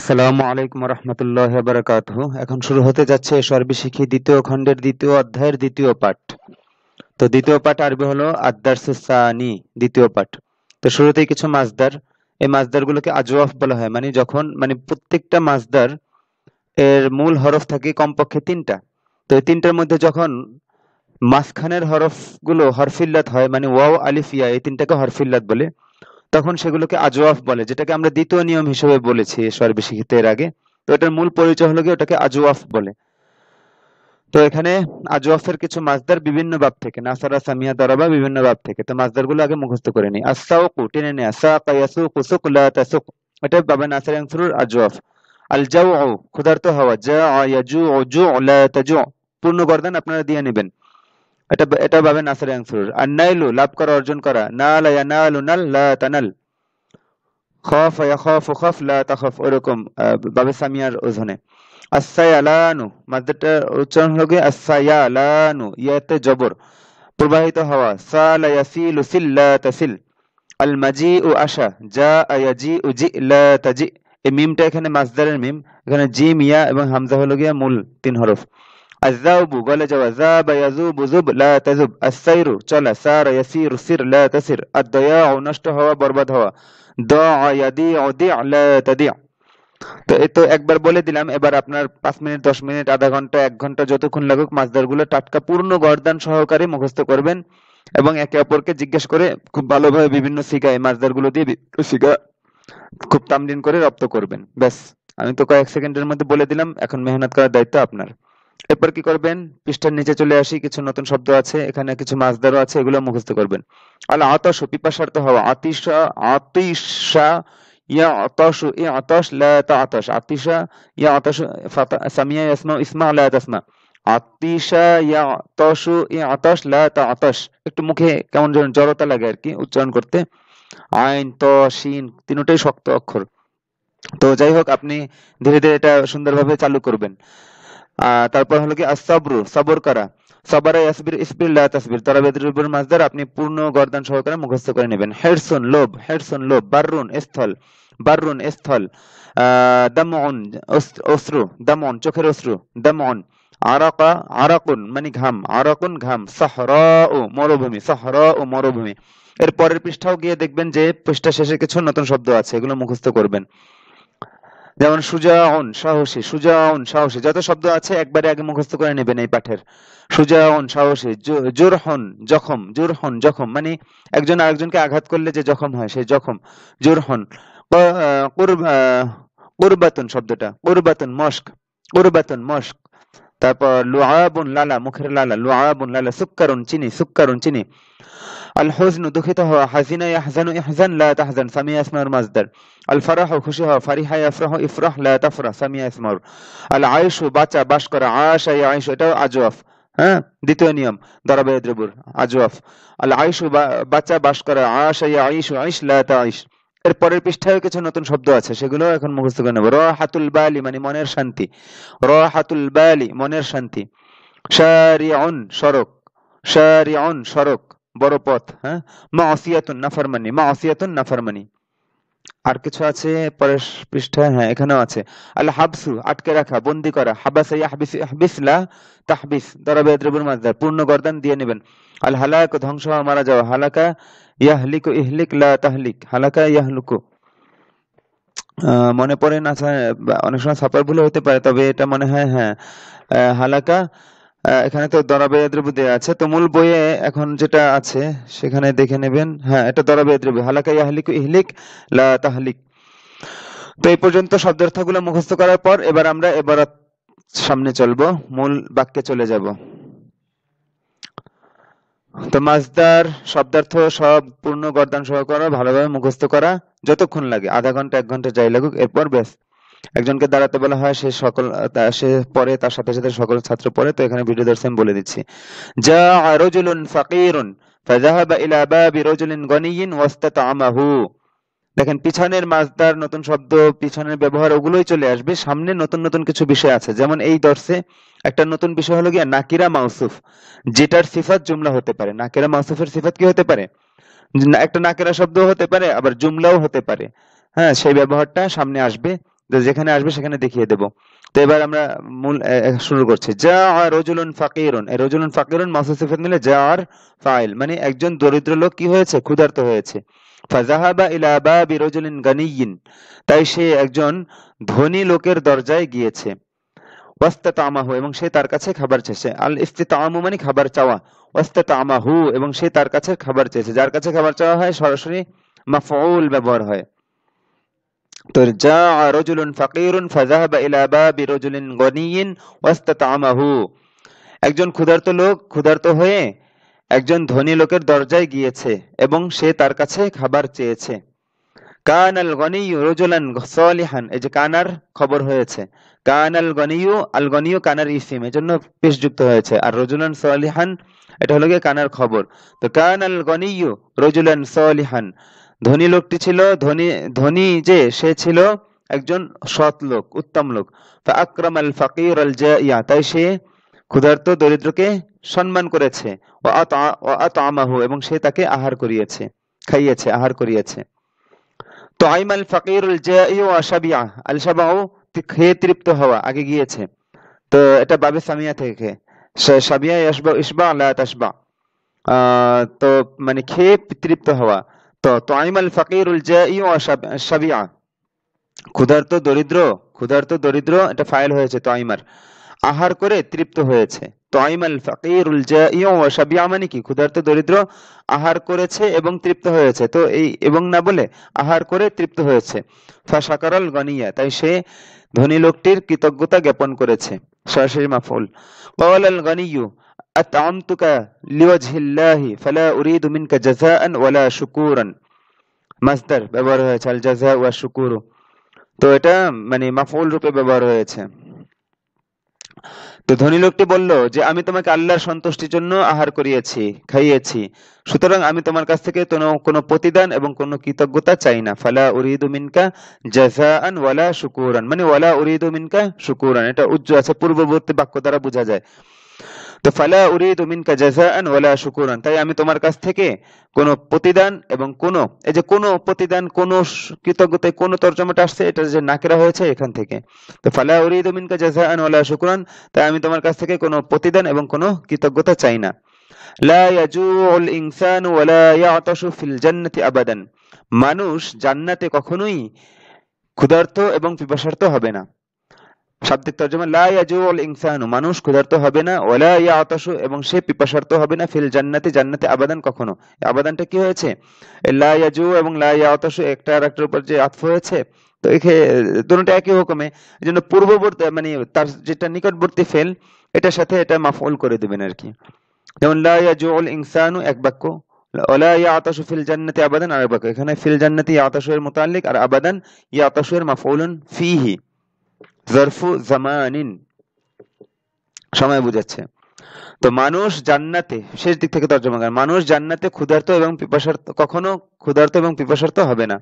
আসসালামু আলাইকুম রহমতুল্লাহ বারাকাতুহু। এখন শুরু হতে যাচ্ছে সর্বশিক্ষী দ্বিতীয় খণ্ডের দ্বিতীয় অধ্যায়ের দ্বিতীয় পাঠ। তো দ্বিতীয় পাঠ আরবি হলো আদ-দারসুস সানি, দ্বিতীয় পাঠ। তো শুরুতেই কিছু মাসদার। এই মাসদারগুলোকে আজওয়াফ বলা হয়, মানে যখন প্রত্যেকটা মাসদার এর মূল হরফ থাকে কমপক্ষে তিনটা। তো এই তিনটার মধ্যে যখন মাঝখানের হরফগুলো হরফিল্লাত হয়, মানে ওয়াও আলিফ ইয়া, এই তিনটাকে হরফিল্লাত বলে, তখন সেগুলোকে আজওয়াফ বলে, যেটাকে আমরা দ্বিতীয় নিয়ম হিসেবে বলেছি সর্বশিক্ষিত এর আগে। তো এটার মূল পরিচয় হলো গিয়ে ওটাকে আজওয়াফ বলে। তো এখানে আজওয়াফের কিছু মাসদার বিভিন্ন বাব থেকে, নাসারা, সামিয়া, দরাবা, বিভিন্ন বাব থেকে। তো মাসদারগুলো আগে মুখস্থ করে নিই। আস-সাওকু টেনে নেয়া, সাকা ইয়াসুকু সুকলা তাসুক, এটা বাবে নাসার আনসুরুর আজওয়াফ। আল জাউউ ক্ষুধার্ত হওয়া, জাআ ইয়াজুউ জু'লা তাজু, পূর্ণ গর্দান আপনারা দিয়ে নেবেন, এটা এটা বাবে নাসার আনসুরুর। আর নাইলু লাভ করা, অর্জন করা, নালা ইয়ানালু নাল লা তানাল, খফ ইয়াখাফু খফ লা তাখাফ, ওরকম বাবে সামিয়ার ওজনে। আসসায়ালানু মাদ্দাটা উচ্চারণ হলো গিয়ে আসসায়ালানু, ইয়াতে জবর, প্রবাহিত হওয়া, সালা ইয়াসিলু সিল্লা তাসিল। আল মাজিউ আসা, জা ইয়াজিউ জি লা তাজি, এই মিমটা এখানে মাসদারের মিম, এখানে জিম ইয়া এবং হামজা হলো গিয়ে মূল তিন হরফ। আযযাবু গলে যাওয়া, যাবা ইয়াযুবু যুব লা তাযুব। আস-সাইরু চলা, সারা ইয়াসিরু সির লা তাসির। আদ-দায়াউ নষ্ট হওয়া, বরবাদ হওয়া, দাআ ইয়াদিউ দি লা তাদি। তো এই তো একবার বলে দিলাম, এবার আপনার 5 মিনিট, 10 মিনিট, আধা ঘন্টা, 1 ঘন্টা যতক্ষণ লাগুক মাসদারগুলো টাটকা পূর্ণ গর্দান সহকারে মুখস্থ করবেন এবং একে অপরকে জিজ্ঞেস করে খুব ভালোভাবে বিভিন্ন সিগা এই মাসদারগুলো দিয়ে সিগা খুব তামরিন করে রপ্ত করবেন। ব্যাস, আমি তো কয়েক সেকেন্ডের মধ্যে বলে দিলাম, এখন মেহনত করার দায়িত্ব আপনার। এরপর কি করবেন, পৃষ্ঠার নিচে চলে আসি, কিছু নতুন শব্দ আছে এখানে, কিছু মাসদারও আছে, এগুলো মুখস্থ করবেন। আল আতাশ, পিপাসার্ত হওয়া, আতিশা আতিশা ইয়াতাশু ইয়াতাশ লা তাতাশ, আতিশা ইয়াতাশু সামিয়া ইয়াসমাউ ইসমা লা তাসমা, আতিশা ইয়াতাশু ইয়াতাশ লা তাতাশ, একটু মুখে কেমন যেন জড়তা লাগে আর কি উচ্চারণ করতে। আইন ত শিন তিনটাই শক্ত অক্ষর। তো যাই হোক, আপনি ধীরে ধীরে এটা সুন্দরভাবে চালু করবেন। তারপর হলো কি আস-সাবরু, সবর করা, সাবারা ইয়াসবির ইসবির লা তাসবির, তারাবির মাসদার আপনি পূর্ণ গর্দান সহকারে মুখস্থ করে নেবেন। হেরসুন লোভ, হেরসুন লোভ। বাররুন স্থল, বাররুন স্থল। দামউন অশ্রু, দামউন চোখের অশ্রু, দামউন। আরাকা আরাকুন মানে ঘাম, আরাকুন ঘাম। সাহরাউ মরুভূমি, সাহরাউ মরুভূমি। এর পরের পৃষ্ঠাও গিয়ে দেখবেন যে পৃষ্ঠা শেষে কিছু নতুন শব্দ আছে, এগুলো মুখস্থ করবেন। যেমন সুজাউন সাহসী, সুজাউন সাহসী, যত শব্দ আছে একবারে আগে মুখস্থ করে নেবেন এই পাঠের। সুজাউন সাহসী। জুরহুন জখম, জুরহুন জখম মানে একজন আরেকজনকে আঘাত করলে যে জখম হয় সেই জখম, জুরহুন। কুরবাতুন শব্দটা, কুরবাতুন মস্ক, কুরবাতুন মস্ক। তারপর লুআবুন লালা, মুখের লালা, লুআবুন লালা। সুক্কারুন চিনি, সুক্কারুন চিনি। আল হুজনু দুঃখিত হওয়া, হাজিনা ইয়াহজানু ইহজান লা তাহজান, সামিয়া ইসমুর মাসদার। আল ফারাহু খুশি হওয়া, ফারিহা ইয়াফরাহু ইফরাহ লা তাফরাহ, সামিয়া ইসমুর। আল আইশু বাঁচা, বাস করা, আশা ইয়াইশু, এটাও আজওয়াফ। হ্যাঁ, দ্বিতীয় নিয়ম দরাবে ইয়াদরিবুর আজওয়াফ। আল আইশু বাঁচা, বাস করা, আশা ইয়াইশু আইশ লা তাইশ। এর পরের পৃষ্ঠায় কিছু নতুন শব্দ আছে, সেগুলো এখন মুখস্থ করে নেব। রাহাতুল বালি মানে মনের শান্তি, রাহাতুল বালি মনের শান্তি। শারিউন সড়ক, শারিউন সড়ক, বড় পথ। হ্যাঁ, মাসিয়াতুন নাফরমানি, মাসিয়াতুন নাফরমানি। আর কিছু আছে পরের পৃষ্ঠায়, হ্যাঁ এখানেও আছে। আল হাবসু আটকে রাখা, বন্দি করা। হাবাসা ইয়াহবিস, ইহবিস লা তাহবিস, দরাবে ইয়াদরিবুর মাসদার, পূর্ণ গর্দান দিয়ে নেবেন। আল হালাক ধ্বংস হওয়া, মারা যাওয়া। হালাকা ইয়াহলিকু ইহলিক লা তাহলিক, হালাকা ইয়াহলুকু। মনে পড়ে না, অনেক সময় ছাপার ভুল হতে পারে, তবে এটা মনে হয় হ্যাঁ হালাকা। এখানে তো দরাবে ইয়াদরিবু দেয়া আছে, তো মূল বইয়ে এখন যেটা আছে সেখানে দেখে নেবেন। হ্যাঁ, এটা দরাবে ইয়াদরিবু, হালাকা ইয়াহলিকু ইহলিক লা তাহলিক। তো এই পর্যন্ত শব্দার্থগুলো মুখস্থ করার পর এবার আমরা এবারাত সামনে চলবো, মূল বাক্যে চলে যাব। তো মাসদার শব্দার্থ সব পূর্ণ গর্দান সহকারে ভালোভাবে মুখস্থ করা, যতক্ষণ লাগে, আধা ঘন্টা 1 ঘন্টা যাই লাগুক। এরপর ব্যাস, একজনকে দাঁড়াতে বলা হয়, সে পড়ে, তার সাথে সাথে সকল ছাত্র পড়ে। তো এখানে ভিডিও দর্শন বলে দিচ্ছি। জা রাজুলুন ফাকিরুন ফাযাহাবা ইলা বাবি রাজুলিন গনিয়্যিন ওয়াস্তাতামাহু। দেখেন পিছনের মাসদার নতুন শব্দ, পিছনের ব্যবহার, ওগুলোই চলে আসবে। সামনে নতুন নতুন কিছু বিষয় আছে, যেমন এই দর্শে একটা নতুন বিষয় হলো গিয়া নাকিরা মাউসুফ, যেটার সিফাত জুমলা হতে পারে। নাকিরা মাউসুফের সিফাত কি হতে পারে? একটা নাকিরা শব্দ হতে পারে, আবার জুমলাও হতে পারে। হ্যাঁ, সেই ব্যবহারটা সামনে আসবে। তো যেখানে আসবে সেখানে দেখিয়ে দেব। তো এবার আমরা মূল শুরু করছি। যা রজুলুন ফাকিরুন, এই রজুলুন ফাকিরুন মাউসুফ সিফাত নিলে যা আর ফাইল, মানে একজন দরিদ্র লোক কি হয়েছে, ক্ষুধার্ত হয়েছে। ফাযাহাবা ইলা বাবি রজুলিন গানিয়্যিন, তাই সে একজন ধনী লোকের দরজায় গিয়েছে। ওয়াস্তাতামাহু, এবং সে তার কাছে খাবার চেয়েছে। আল ইস্তিতামু মানে খাবার চাওয়া। ওয়াস্তাতামাহু, এবং সে তার কাছে খাবার চেয়েছে। যার কাছে খাবার চাওয়া হয় সরাসরি মাফউল ব্যবহার হয়। তো যা রজুলুন ফাকিরুন ফাযাহাবা ইলা বাবি রজুলিন গানিয়্যিন ওয়াস্তাতামাহু, একজন ক্ষুধার্ত লোক ক্ষুধার্ত হয়ে একজন ধনী লোকের দরজায় গিয়েছে এবং সে তার কাছে খাবার চেয়েছে। কানাল গনিয়্যু রজুলান সালিহান, এই যে কানার খবর হয়েছে। কানাল গনিয়্যু, আল গনিয়্যু কানার ইসিম, এজন্য পেশ যুক্ত হয়েছে। আর রজুলান সালিহান এটা হলো গিয়ে কানার খবর। তো কানাল গনিয়্যু রজুলান সালিহান, ধনী লোকটি ছিল, ধনী ধনী যে সে ছিল একজন সৎ লোক, উত্তম লোক। ফাআকরামাল ফাকির আল জাইয়া, তাই সে ক্ষুধার্ত দরিদ্রকে সম্মান করেছে। ওয়া আতআমাহু, এবং সে তাকে আহার করিয়েছে, খাইয়েছে, আহার করিয়েছে। তাইমাল ফাকিরুল জাই ওয়া শাবিআ, আল শাবাউ খেয়ে তৃপ্ত হওয়া আগে গিয়েছে। তো এটা বাবে সামিয়া থেকে, শাবিয়া ইয়াশবা ইশবা লা তাশবা, তো মানে খেয়ে তৃপ্ত হওয়া। তো তাইমাল ফাকিরুল জাই ওয়া শাবিআ, ক্ষুধার্ত দরিদ্র, ক্ষুধার্ত দরিদ্র এটা ফাইল হয়েছে তাইমার, আহার করে তৃপ্ত হয়েছে। তাইমাল ফাকিরুল জাই ওয়া শাবিআ মানে কি, ক্ষুধার্ত দরিদ্র আহার করেছে এবং তৃপ্ত হয়েছে। তো এই এবং না বলে আহার করে তৃপ্ত হয়েছে। ফাশাকারাল গনিয়া, তাই সে ধনী লোকটির কৃতজ্ঞতা জ্ঞাপন করেছে, সরাসরি মাফউল। ক্বালাল গনিয়্যু আত'আমতুকা লিওয়াজহিল্লাহি ফালা উরিদু মিনকা জাযাআন ওয়ালা শুকুরান, মাসদার ব্যবহার হয়েছে, আল জাযা ওয়া শুকুরু। তো এটা মানে মাফউল রূপে ব্যবহার হয়েছে। তো ধনী লোকটি বলল যে আমি তোমাকে আল্লাহর সন্তুষ্টির জন্য আহার করিয়েছি, খাইয়েছি, সুতরাং আমি তোমার কাছ থেকে কোনো প্রতিদান এবং কোনো কৃতজ্ঞতা চাই না। ফালা উরিদু মিনকা জাযাআন ওয়ালা শুকুরান, মানে ওয়ালা উরিদু মিনকা শুকুরান, এটা উজ্জ আছে, পূর্ববর্তী বাক্য দ্বারা বোঝা যায়। তো ফালা উরিদু মিনকা জাযাআন ওয়ালা শুকুরান, তাই আমি তোমার কাছ থেকে কোনো প্রতিদান এবং কোনো, এই যে কোনো প্রতিদান, কোনো কৃতজ্ঞতা, কোনো তরজমাটা আসছে এটা যে নাকিরা হয়েছে এখান থেকে। তো ফালা উরিদু মিনকা জাযাআন ওয়ালা শুকুরান, তাই আমি তোমার কাছ থেকে কোনো প্রতিদান এবং কোনো কৃতজ্ঞতা চাই না। লা ইয়াজুউল ইনসানু ওয়ালা ইয়াতাশু ফিল জান্নাতি আবাদান, মানুষ জান্নাতে কখনোই ক্ষুধার্ত এবং পিপাসার্ত হবে না। শাব্দিক তর্জমা, লা ইয়াজুউল ইনসানু, মানুষ ক্ষুধার্ত হবে না, ওয়ালা ইয়াতাশু, এবং সে পিপাসার্ত হবে না, ফিল জান্নাতি, জান্নাতে, আবাদান, কখনো। আবাদানটা কি হয়েছে, লা ইয়াজু এবং লা ইয়াতাশু একটা আরেকটার উপর যে আতফ হয়েছে, তো এখানে দুটোটা একই হুকুমে, এজন্য পূর্ববর্তী মানে তার যেটা নিকটবর্তী ফেল এটার সাথে এটা মাফউল করে দিবেন আর কি। যেমন লা ইয়াজুউল ইনসানু এক বাক্য, ওয়ালা ইয়াতাশু ফিল জান্নাতি আবাদান আরেক বাক্য। এখানে ফিল জান্নাতি ইয়াতাশু এর মুতাআল্লিক, আর আবাদান ইয়াতাশু এর মাফউলুন ফিহি, জরফু জামানিন, সময় বুঝাচ্ছে। তো মানুষ জান্নাতে, শেষ দিক থেকে তর্জমা করেন, মানুষ জান্নাতে ক্ষুধার্ত এবং পিপাসার্ত, কখনো ক্ষুধার্ত এবং পিপাসার্ত হবে না।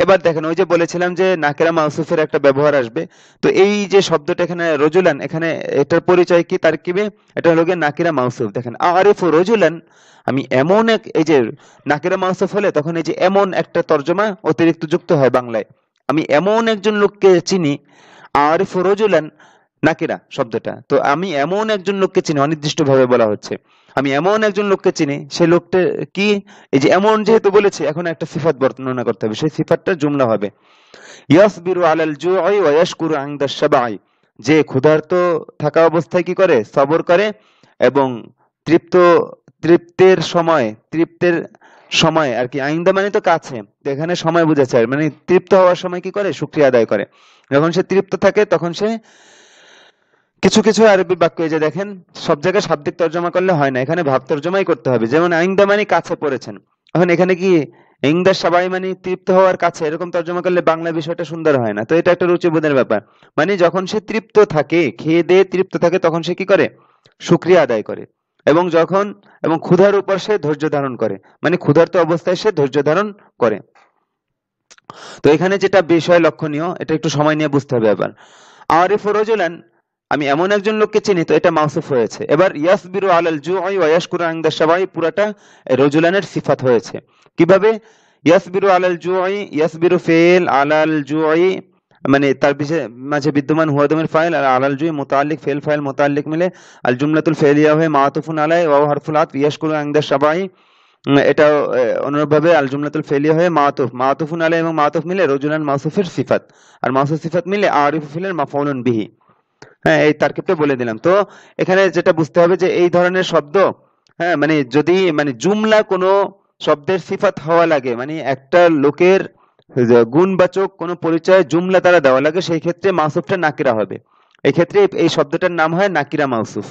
এবার দেখেন, ওই যে বলেছিলাম যে নাকিরা মাউসুফের একটা ব্যবহার আসবে। তো এই যে শব্দটা এখানে রজুলান, এখানে এটার পরিচয় কি তারকিবে, এটা হলো গিয়ে নাকিরা মাউসুফ। দেখেন আরিফু রজুলান, আমি এমন এক, এই যে নাকিরা মাউসুফ হলে তখন এই যে এমন একটা তর্জমা অতিরিক্ত যুক্ত হয় বাংলায়, আমি এমন একজন লোককে চিনি। আরিফু রজুলান নাকিরা শব্দটা, তো আমি এমন একজন লোককে চিনি, অনির্দিষ্ট ভাবে বলা হচ্ছে, আমি এমন একজন লোককে চিনি, সেই লোকটা কি, এই যে এমন যেহেতু বলেছে, এখন একটা সিফাত বর্ণনা করতে হবে, সেই সিফাতটা জুমলা হবে। ইয়াসবিরু আলাল জুই ওয়া ইয়াশকুরু ইনদা শাবাই, যে ক্ষুধার্ত থাকা অবস্থায় কি করে, সবর করে, এবং তৃপ্ত, তৃপ্তের সময় আর কি, আইন্দা মানে তো কাছে, তো এখানে সময় বোঝাচ্ছে, মানে তৃপ্ত হওয়ার সময় কি করে, শুকরিয়া আদায় করে। যখন সে তৃপ্ত থাকে তখন সে কিছু কিছু আরবি বাক্য, এই যে দেখেন সব জায়গায় শাব্দিক তর্জমা করলে হয় না, এখানে ভাব তর্জমাই করতে হবে। যেমন আইন্দা মানে কাছে পড়েছেন, এখন এখানে কি ইংদা সবাই মানে তৃপ্ত হওয়ার কাছে, এরকম তর্জমা করলে বাংলা বিষয়টা সুন্দর হয় না। তো এটা একটা রুচিবোধের ব্যাপার, মানে যখন সে তৃপ্ত থাকে, খেয়ে দিয়ে তৃপ্ত থাকে, তখন সে কি করে, শুকরিয়া আদায় করে, এবং যখন, এবং ক্ষুধার উপর সে ধৈর্য ধারণ করে, মানে ক্ষুধার্ত অবস্থায় সে ধৈর্য ধারণ করে। তো এখানে যেটা বিষয় লক্ষণীয়, এটা একটু সময় নিয়ে বুঝতে হবে। আবার আরিফু রাজুলান, আমি এমন একজন লোককে চিনি, তো এটা মাউসুফ হয়েছে। এবার ইয়াসবিরু আলাল জুই ওয়া ইয়াশকুরু ইনদা শাবাই, পুরাটা রাজুলানের সিফাত হয়েছে। কিভাবে, ইয়াসবিরু আলাল জুই, ইয়াসবিরু ফিল, আলাল জুই মানে তার মাঝে বিদ্যমান হুয়া দমের ফাইল আর আলাল জুই মুতাআল্লিক ফেল ফাইল মুতাআল্লিক মিলে আল জুমলাতুল ফেলিয়া হয়ে মাতুফুন আলাই ওয়া হারফুল আতফ ইয়াশকুরু ইনদা শাবাই। এটা অনুরূপভাবে আল জুমলাতুল ফেলিয়া হয়ে মাতুফুন আলাই এবং মাতুফ মিলে রজুলান মাউসুফের সিফাত, আর মাউসুফ সিফাত মিলে আরিফু ফিলের মাফউলুন বিহি। হ্যাঁ, এই তারকিবটা বলে দিলাম। তো এখানে যেটা বুঝতে হবে যে এই ধরনের শব্দ, হ্যাঁ, মানে যদি মানে জুমলা কোনো শব্দের সিফাত হওয়া লাগে, মানে একটা লোকের গুণবাচক কোনো পরিচয় জুমলা দ্বারা দেওয়া লাগে, সেই ক্ষেত্রে মাউসুফটা নাকিরা হবে। এই ক্ষেত্রে এই শব্দটার নাম হয় নাকিরা মাউসুফ।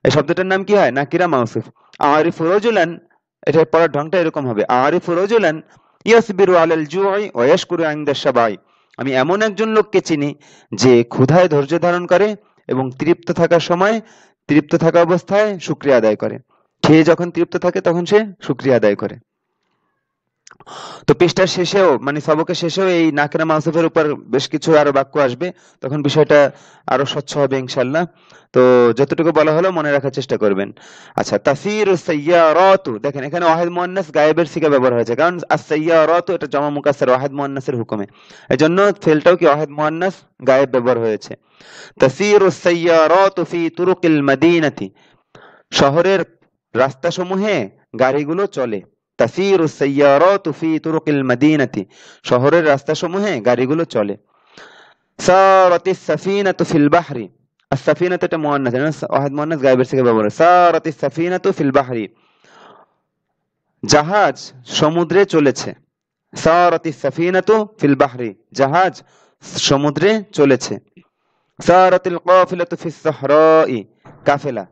এই শব্দটার নাম কি হয়? নাকিরা মাউসুফ। আরিফু রাজুলান, এটার পরের ঢংটা এরকম হবে, আরিফু রাজুলান ইয়াসবিরু আলাল জুই ওয়া ইয়াশকুরু ইনদা শাবাই। আমি এমন একজন লোককে চিনি যে ক্ষুধায় ধৈর্য ধারণ করে এবং তৃপ্ত থাকার সময়, তৃপ্ত থাকা অবস্থায় শুকরিয়া আদায় করে। খেয়ে যখন তৃপ্ত থাকে তখন সে শুকরিয়া আদায় করে। তো পৃষ্ঠার শেষেও মানে সবকের শেষেও এই নাকিরা মাউসুফের উপর বেশ কিছু আরো বাক্য আসবে, তখন বিষয়টা আরো স্বচ্ছ হবে ইনশাআল্লাহ। তো যতটুকু বলা হলো মনে রাখার চেষ্টা করবেন। আচ্ছা, তাসিরু সাইয়ারাতু, দেখেন এখানে ওয়াহিদ মুয়ান্নাস গায়েবের সিগা ব্যবহার হয়েছে, কারণ আস-সাইয়ারাতু এটা জমা মুকাসসার ওয়াহিদ মুয়ান্নাসের হুকুমে, এজন্য ফেলটাও কি ওয়াহিদ মুয়ান্নাস গায়েব ব্যবহার হয়েছে। তাসিরু সাইয়ারাতু ফি তুরুকিল মাদিনাতি, শহরের রাস্তাসমূহে গাড়িগুলো চলে। তাসিরু সাইয়ারাতু ফি তুরুকিল মাদিনাতি, শহরের রাস্তাসমূহে গাড়িগুলো চলে। সারাতিস সাফিনাতু ফিল বাহরি, আস-সাফিনাতু এটা মুয়ান্নাস, ওয়াহিদ মুয়ান্নাস গায়েবের থেকে ব্যবহার। সারাতিস সাফিনাতু ফিল বাহরি, জাহাজ সমুদ্রে চলেছে। সারাতিস সাফিনাতু ফিল বাহরি, জাহাজ সমুদ্রে চলেছে। সারাতিল কাফিলাতু ফিস সাহরাই, কাফেলা,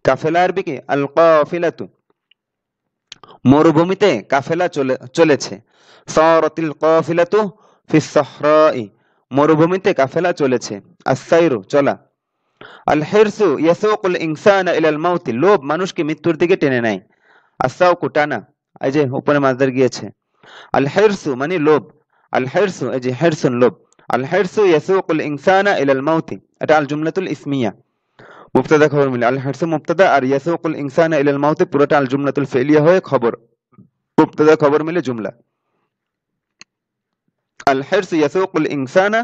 কাফেলা আরবি কি আল কাফিলাতু, মরুভূমিতে কাফেলা চলেছে। সারাতিল কাফিলাতু ফিস সাহরাই, মরুভূমিতে কাফেলা চলেছে। আস-সাইরু, চলা। আল হিরসু ইয়াসুকুল ইনসানা ইলাল মাউতি, লোভ মানুষকে মৃত্যুর দিকে টেনে নেয়। আস-সাউকু, টানা, এই যে উপরে মাসদার গিয়েছে। আল হিরসু মানে লোভ, আল হিরসু এই যে হিরসুন লোভ। আল হিরসু ইয়াসুকুল ইনসানা ইলাল মাউতি, এটা আল জুমলাতুল ইসমিয়া, মুবতাদা খবর মিলে। আল হিরসু মুবতাদা আর ইয়াসুকুল ইনসানা ইলাল মাউতি পুরোটা আল জুমলাতুল ফিলিয়া হয়ে খবর, মুবতাদা খবর মিলে জুমলা। আল হিরসু ইয়াসুকুল ইনসানা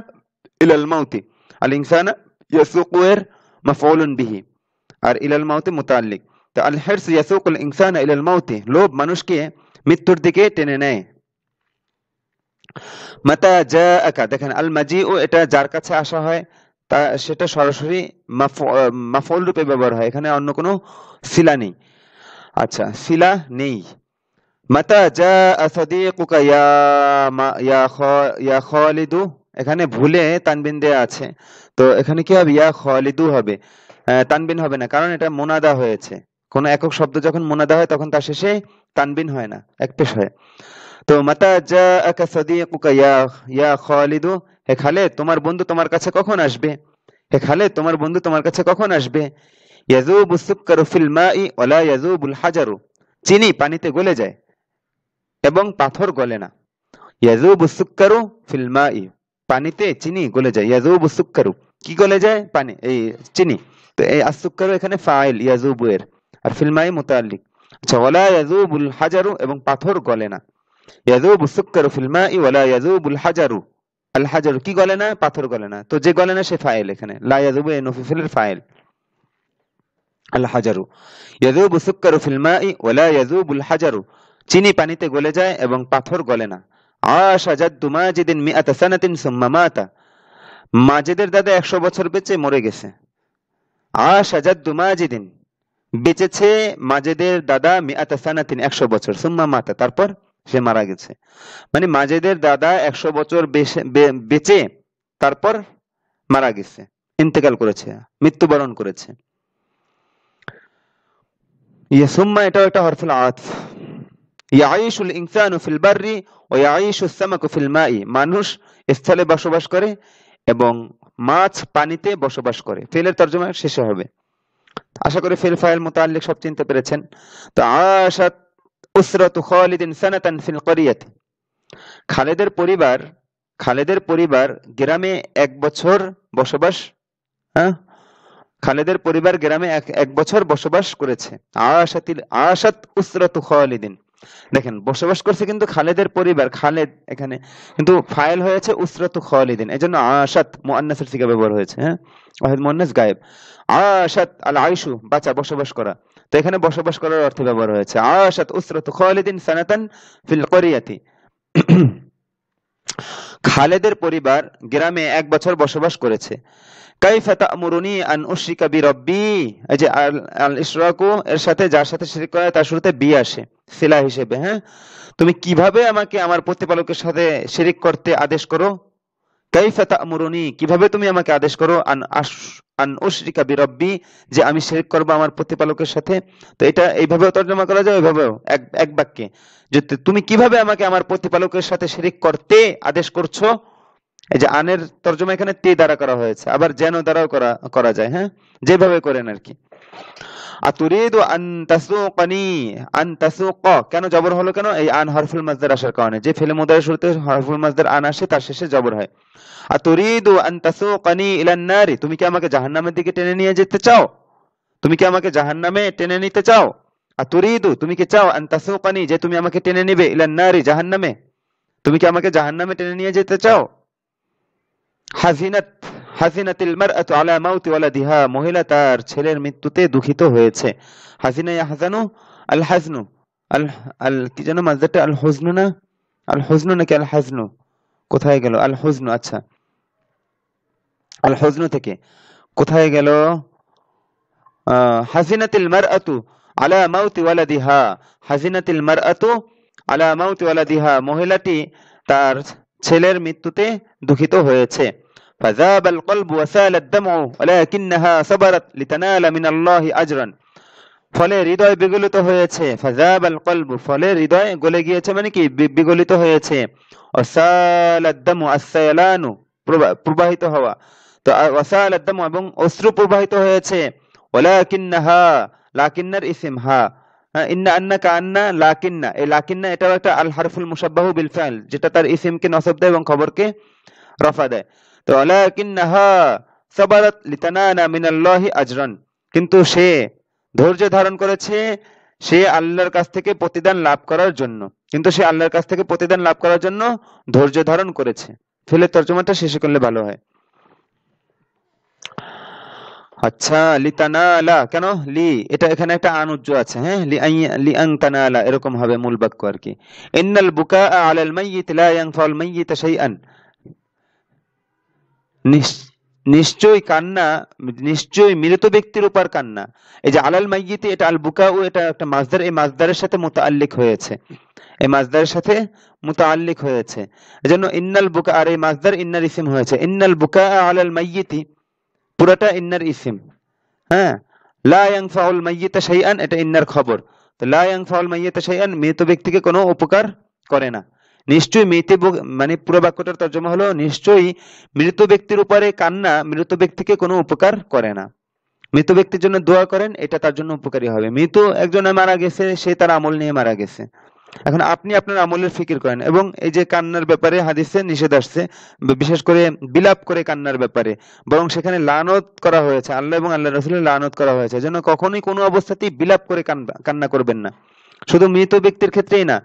ইলাল মাউতি, আল ইনসানা ইয়াসুকু এর মাফউলুন বিহি আর ইলাল মাউতি মুতাআল্লিক। তো আল হিরসু ইয়াসুকুল ইনসানা ইলাল মাউতি, লোভ মানুষকে মৃত্যুর দিকে টেনে নেয়। মাতা জাআকা, দেখেন আল মাজিউ এটা যার কাছে আসা হয় তা সেটা সরাসরি মাফউল রূপে ব্যবহার হয়, এখানে অন্য কোনো সিলা নেই। আচ্ছা, সিলা নেই। মাতা জাআ সাদিকুকা ইয়া খালিদু, এখানে ভুলে তানবিন দেয়া আছে, তো এখানে কি হবে? ইয়া খালিদু হবে, তানবিন হবে না, কারণ এটা মুনাদা হয়েছে। কোন একক শব্দ যখন মুনাদা হয় তখন তার শেষে তানবিন হয় না, একপেশ হয়। তো মাতা জাআকা সাদিকুকা ইয়া খালিদু, হে খালিদ তোমার বন্ধু তোমার কাছে কখন আসবে? হে খালিদ তোমার বন্ধু তোমার কাছে কখন আসবে? ইয়াযুবু সুক্কারু ফিল মাই ওয়া লা ইয়াযুবুল হাজারু, চিনি পানিতে গলে যায় এবং পাথর গলে না। ইয়াযুবু সুক্কারু ফিল মাই, পানিতে চিনি গলে যায়। ইয়াযুবু সুক্কারু, কি গলে যায়? পানি, এই চিনি। তো এই আসুক্কারু এখানে ফাইল ইয়াযুবু এর, আর ফিল মাই মুতাআল্লিক। আচ্ছা, ওয়া লা ইয়াযুবুল হাজারু, এবং পাথর গলে না। ইয়াযুবু সুক্কারু ফিল মাই ওয়া লা ইয়াযুবুল হাজারু, আল হাজারু কি গলে না? পাথর গলে না। তো যে গলে না সে ফাইল, এখানে লা ইয়াযুবু এ নফিফিলের ফাইল আল হাজারু। ইয়াযুবু সুক্কারু ফিল মাই ওয়া লা ইয়াযুবুল হাজারু, চিনি পানিতে গলে যায় এবং পাথর গলে না। আশা জাদ্দু মাজিদিন মিআতা সানাতিন সুম্মা মাতা, মাজিদের দাদা 100 বছর বেঁচে মরে গেছে। আশা জাদ্দু মাজিদিন, বেঁচেছে মাজিদের দাদা মিআতা সানাতিন 100 বছর, সুম্মা মাতা তারপর সে মারা গেছে। মানে মাজিদের দাদা 100 বছর বেঁচে তারপর মারা গেছে, ইন্তেকাল করেছে, মৃত্যুবরণ করেছে। ইয়া সুম্মা এটাও একটা হরফুল আতফ। ইয়াঈশুল ইনসানু ফিল বাররি ওয়া ইয়াঈশুস সামাকু ফিল মাই, মানুষ স্থলে বসবাস করে এবং মাছ পানিতে বসবাস করে। ফেলের তরজমা শেষে হবে। আশা করি ফেল ফাইল মুতাআল্লিক সব চিনতে পেরেছেন। তো আশাত উসরাতু খালিদিন সানাতান ফিল ক্বরিয়াতি, খালেদের পরিবার গ্রামে 1 বছর বসবাস, হ্যাঁ, খালেদের পরিবার গ্রামে 1 বছর বসবাস করেছে। আশাত উসরাতু খালিদিন, দেখেন বসবাস করছে কিন্তু খালেদের পরিবার, খালেদ এখানে কিন্তু ফাইল হয়েছে উসরাতু খালিদিন, এজন্য আশাত মুআন্নাসের সিগা ব্যবহার হয়েছে। হ্যাঁ, ওয়াহিদ মুআন্নাস গায়েব। আশাত আল আইশু বাঁচা, বসবাস করা, তো এখানে বসবাস করার অর্থে ব্যবহার হয়েছে। আশাত উসরাতু খালিদিন সানাতান ফিল করিয়াতি। খালেদের পরিবার গ্রামে 1 বছর বসবাস করেছে। কাইফা তা'মুরুনি আন উশরিকা বিরব্বি, এই যে আল ইশরাকু এর সাথে যার সাথে শিরক করা তার শুরুতে বি আসে সিলা হিসেবে। হ্যাঁ, তুমি কিভাবে আমাকে আমার প্রতিপালকের সাথে শিরিক করতে আদেশ করো? কাইফা তা'মুরুনি, কিভাবে তুমি আমাকে আদেশ করো আন উশরিকা বিরব্বি, যে আমি শিরক করব আমার প্রতিপালকের সাথে। তো এটা এইভাবেও তর্জমা করা যায়, ওইভাবেও এক বাক্যে, যে তুমি কিভাবে আমাকে আমার প্রতিপালকের সাথে শিরক করতে আদেশ করছো। এই যে আনের তর্জমা এখানে তে দ্বারা করা হয়েছে, আবার যেন দ্বারাও করা যায়। হ্যাঁ, যেভাবে করেন আর কি। আতুরিদু আন তাসুকানি, আন তাসুক কেন জবর হলো কেন? এই আন হরফুল মাজদার আসার কারণে, যে ফেলে মুদারির শুরুতে হরফুল মাজদার আন আসে তার শেষে জবর হয়। আতুরিদু আন তাসুকানি ইলান নারি, তুমি কি আমাকে জাহান্নামের দিকে টেনে নিয়ে যেতে চাও? তুমি কি আমাকে জাহান্নামে টেনে নিতে চাও? আতুরিদু, তুমি কি চাও, আন তাসুকানি, যে তুমি আমাকে টেনে নিবে, ইলান নারি, জাহান্নামে, তুমি কি আমাকে জাহান্নামে টেনে নিয়ে যেতে চাও? হাজিনাত, হাজিনাতিল মারআতু আলা মাউতি ওয়ালাদিহা, মহিলা তার ছেলের মৃত্যুতে দুঃখিত হয়েছে। হাজিনা ইয়াহজানু, আল হাজনু, আল আল কি যেন মাঝদারটা, আল হুজনু না, আল হুজনু নাকি আল হাজনু, কোথায় গেল? আল হুজনু, আচ্ছা, আল হুজনু থেকে কোথায় গেল? হাজিনাতিল মারআতু আলা মাউতি ওয়ালাদিহা, হাজিনাতিল মারআতু আলা মাউতি ওয়ালাদিহা, মহিলাটি তার ছেলের মৃত্যুতে দুঃখিত হয়েছে। فذاب القلب وسال الدمع ولكنها صبرت لتنال من الله اجرا, ফলে হৃদয় বিগলিত হয়েছে। ফাযাব আল কলবু, ফলে হৃদয় গলে গিয়েছে, মানে কি বিগলিত হয়েছে। ওয়াসাল আদ-দামু, আস-সায়লানু প্রবাহিত হওয়া, তো ওয়াসাল আদ-দামু এবং অশ্রু প্রবাহিত হয়েছে। ওয়ালাকিন্নাহা, লাকিন্নার ইসম হা, ইন্না আন্নাকা আন্না লাকিন্না, এই লাকিন্না এটাও একটা আল হারফুল মুশাব্বাহু বিল ফাইল, যেটা তার ইসমকে নসব দেয় এবং খবরকে রফা দেয়। তো ওয়ালাকিন্নাহা সাবারাত লিতানানা মিনাল্লাহি আজরান, কিন্তু সে ধৈর্য ধারণ করেছে, সে আল্লাহর কাছ থেকে প্রতিদান লাভ করার জন্য, কিন্তু সে আল্লাহর কাছ থেকে প্রতিদান লাভ করার জন্য ধৈর্য ধারণ করেছে। ফেলে তর্জমাটা শেষে করলে ভালো হয়। আচ্ছা, লিতানালা কেন? লি, এটা এখানে একটা আনুজ্জ আছে। হ্যাঁ, লি আন তানালা এরকম হবে মূল বাক্য আর কি। ইন্নাল বুকা আলাল মাইয়িত লা ইয়ানফাউল মাইয়িত শাইআন, নিশ্চয়ই কান্না, নিশ্চয়ই মৃত ব্যক্তির উপর কান্না। এই যে আলাল মাইয়িতি, এটা আল বুকাউ, এটা একটা মাজদার, এই মাজদারের সাথে মুতাআল্লিক হয়েছে, এই মাজদারের সাথে মুতাআল্লিক হয়েছে, এজন্য ইন্নাল বুকা, আর এই মাজদার ইন্নার ইসিম হয়েছে। ইন্নাল বুকা আলাল মাইয়িতি পুরাটা ইন্নার ইসিম। হ্যাঁ, লা ইয়ানফাউল মাইয়িতা শাইআন, এটা ইন্নার খবর। তো লা ইয়ানফাউল মাইয়িতা শাইআন, মৃত ব্যক্তিকে কোনো উপকার করে না। নিশ্চয়ই মানে পুরো বাক্যটার তর্জমা হলো নিশ্চয়ই মৃত ব্যক্তির উপরে কান্না মৃত ব্যক্তিকে কোনো উপকার করে না। মৃত ব্যক্তির জন্য দোয়া করেন, এটা তার জন্য উপকারী হবে। মৃত একজন মারা গেছে, সে তার আমল নিয়ে মারা গেছে, এখন আপনি আপনার আমলের ফিকির করেন। এবং এই যে কান্নার ব্যাপারে হাদিসে নিষেধ আসছে, বিশেষ করে বিলাপ করে কান্নার ব্যাপারে, বরং সেখানে লানত করা হয়েছে, আল্লাহ এবং আল্লাহ রাসূলের লানত করা হয়েছে, যেন কখনোই কোনো অবস্থাতেই বিলাপ করে কান্না করবেন না। শুধু মৃত ব্যক্তির ক্ষেত্রেই না,